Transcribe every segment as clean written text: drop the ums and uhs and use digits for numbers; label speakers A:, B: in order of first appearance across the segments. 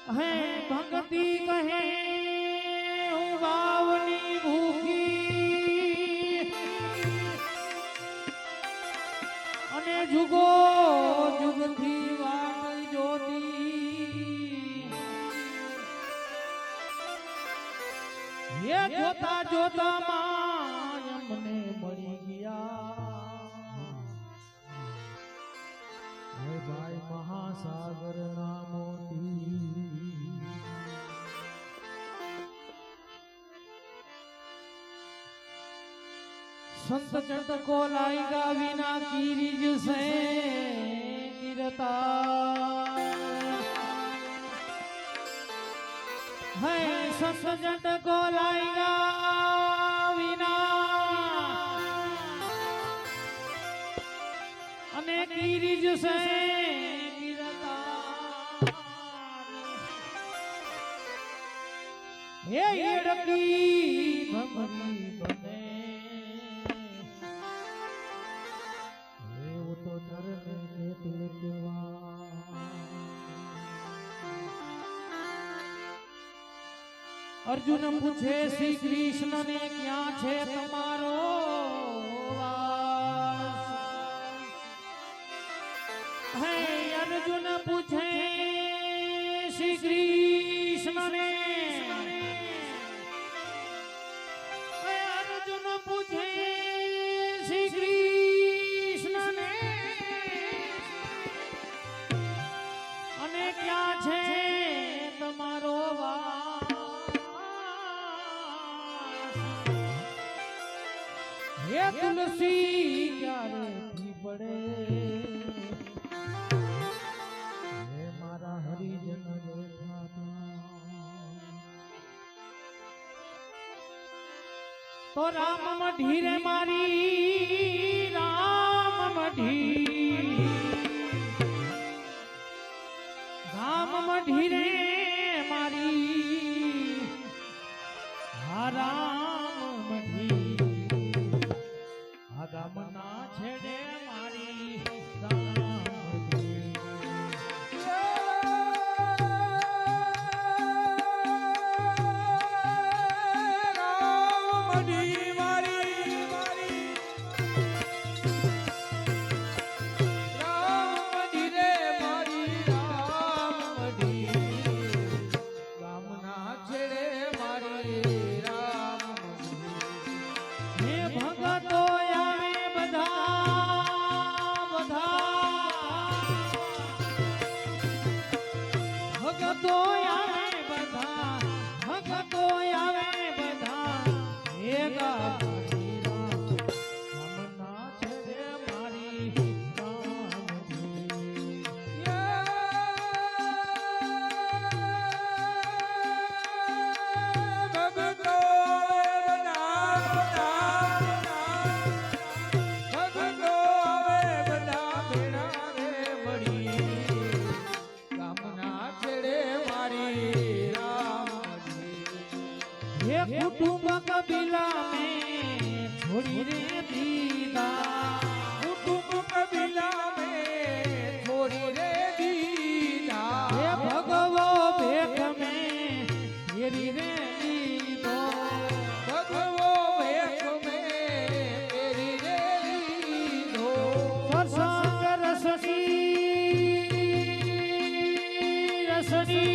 A: હે ભક્તિ કહે હું વાવની ભૂખી અને જુગો જુગથી વાત જોતી એ જોતા જોતા માય મને મળી ગયા હે ભાઈ મહાસાગર ના મોતી संत चंद को लाएगा बिना कीरिज से गिरता है संत चंद को लाएगा बिना अने कीरिज से गिरता ये डकी भमरी बने अर्जुन पूछे श्री कृष्ण ने क्या छे तमारो वास है अर्जुन पूछे श्री कृष्ण ने अर्जुन पूछे श्री कृष्ण ने अने क्या छे तमारो वास ये तुलसी क्यारे थी पड़े ये मारा हरिजन देखा तो राम मढ़ी रे मारी राम मढ़ी रे मारी राम मढ़ी गामना छेड़े मारी कुटुंब कबीला में छोड़ी रे दीदा कुटुंब कबीला में छोड़ी रे दीदा ये भगवो भेख में तेरी रे दीदो भगवो भेख में तेरी रे दीदो सरसंग रसनी रसनी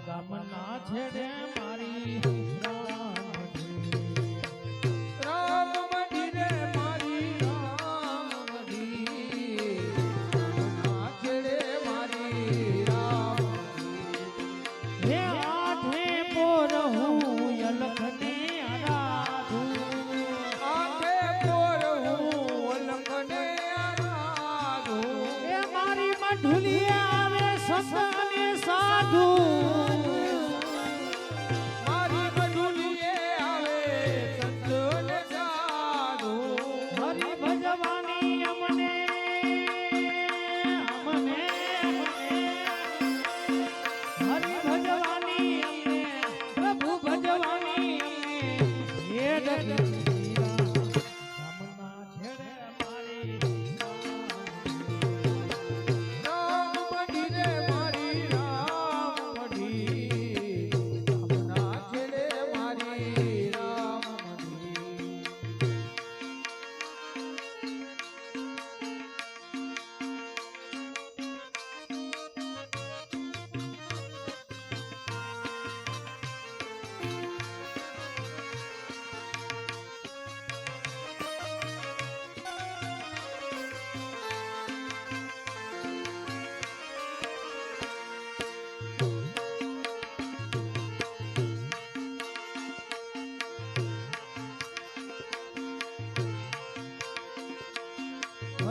A: गामना छेड़े मारी राम मढ़ी रे मारी राम मढ़ी गामना छेड़े मारी राम हे आठे पोर हूँ यलख ने आराधू आठे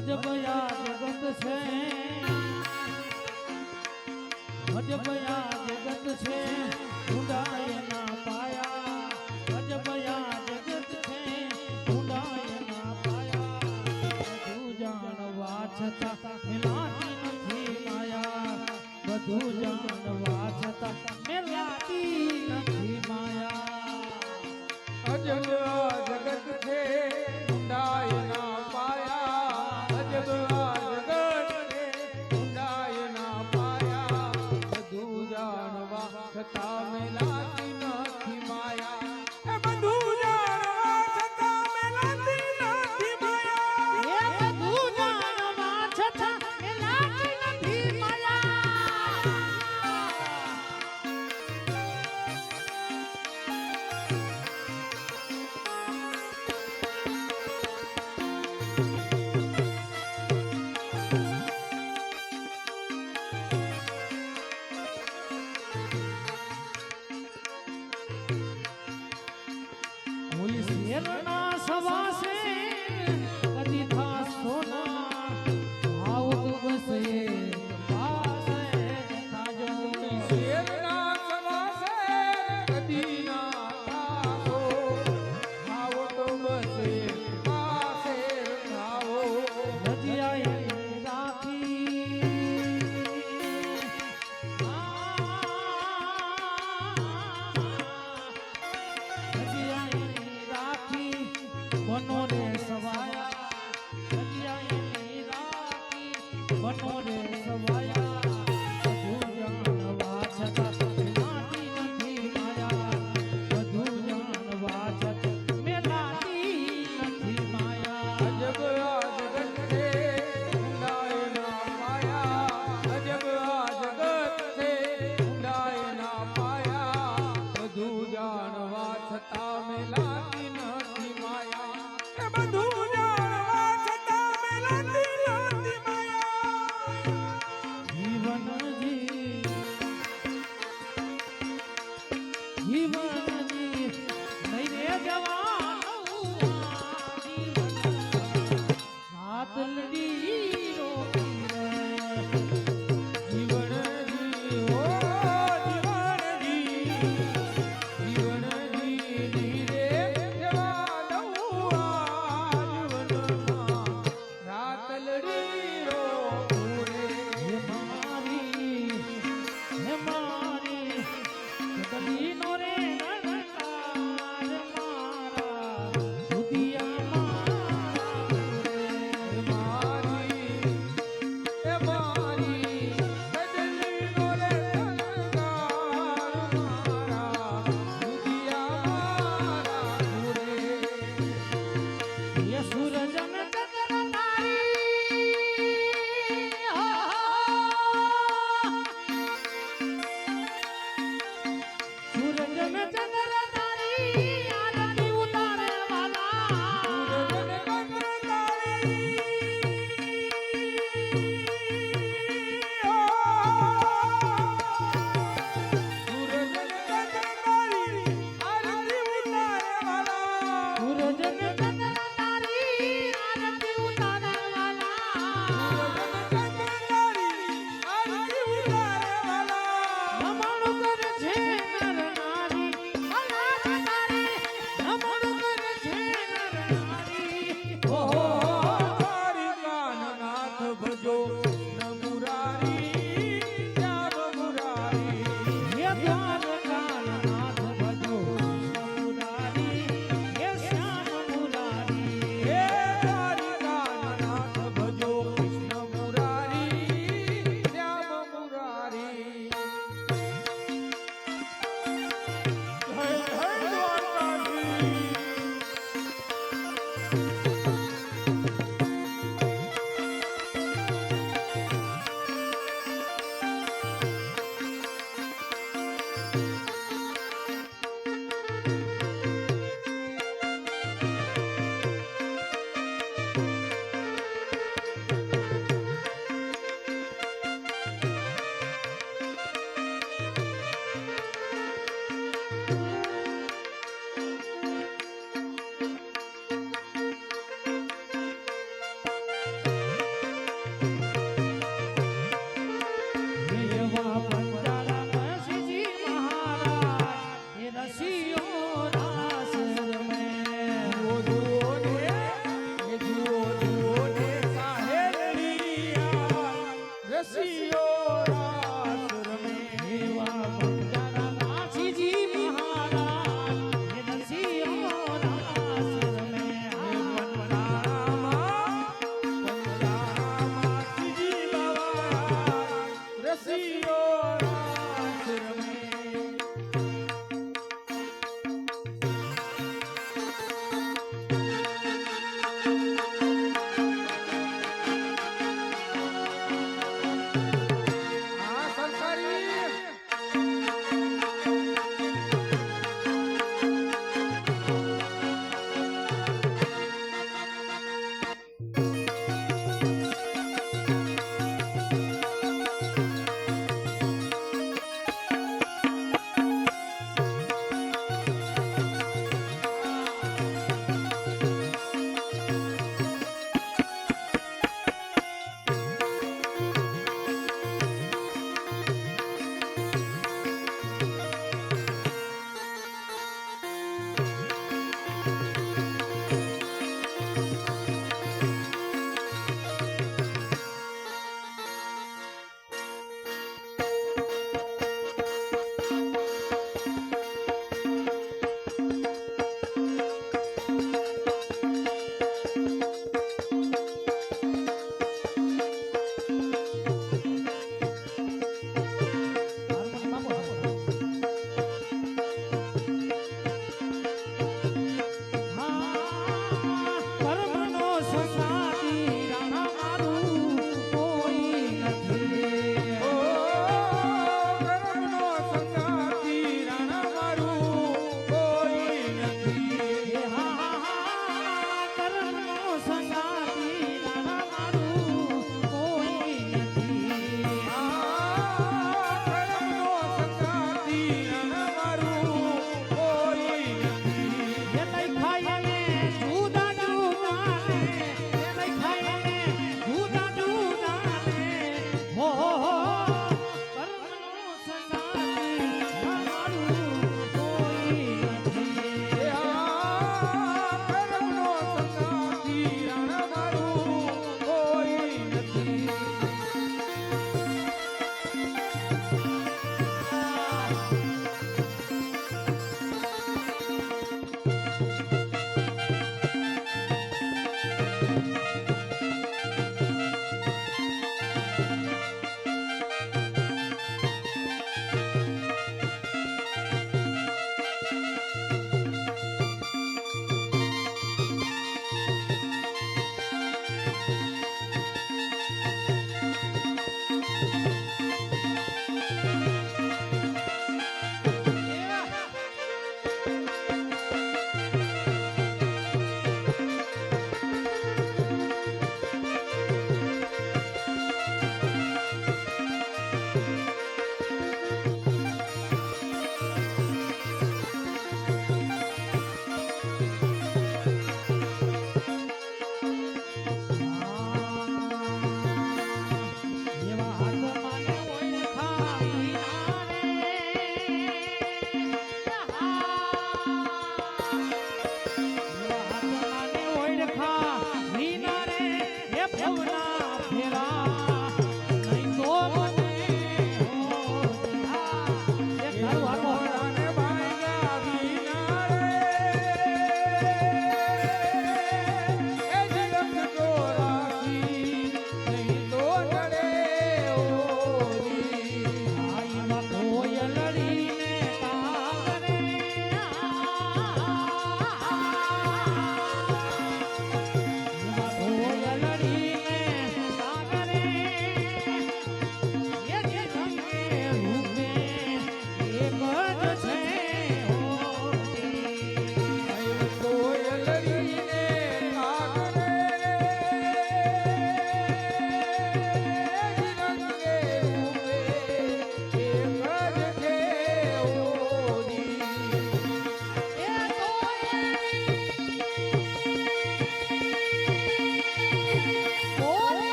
A: અજબયા જગત છે અજબયા જગત છે ઊંડાય ના પાયા અજબયા જગત છે ઊંડાય ના પાયા બધું જાણવા છતાં મિલાતી નથી માયા બધું જાણવા છતાં મિલાતી નથી માયા
B: અજબ આ જગત છે ઊંડાય ના પાયા અજબ આ જગત છે ઊંડાય ના પાયા બધું જાણવા છતાં મેલાતી નથી માયા એ બધું જાણવા છતાં મેલાતી નથી માયા
A: એ બધું જાણવા છતાં મિલાતી નથી માયા કોઈ શેરના સવાસે કદી થા સોના આવું બસે પાસે થાજો
B: શેરના સવાસે કદી ના થાવો આવો તો બસે પાસે થાવો
A: રજિયાએ રાખી રજિયાએ રાખી બનો રે સવાયા રજિયાએ રાખી બનો રે સવાયા બધું જાણવા છતાં મેલાતી નથી માયા બધું જાણવા છતાં મેલાતી નથી માયા
B: અજબ આ જગત છે ઊંડાય ના પાયા અજબ આ જગત છે ઊંડાય ના પાયા બધું જાણવા છતાં મેલાતી નથી માયા એ બધું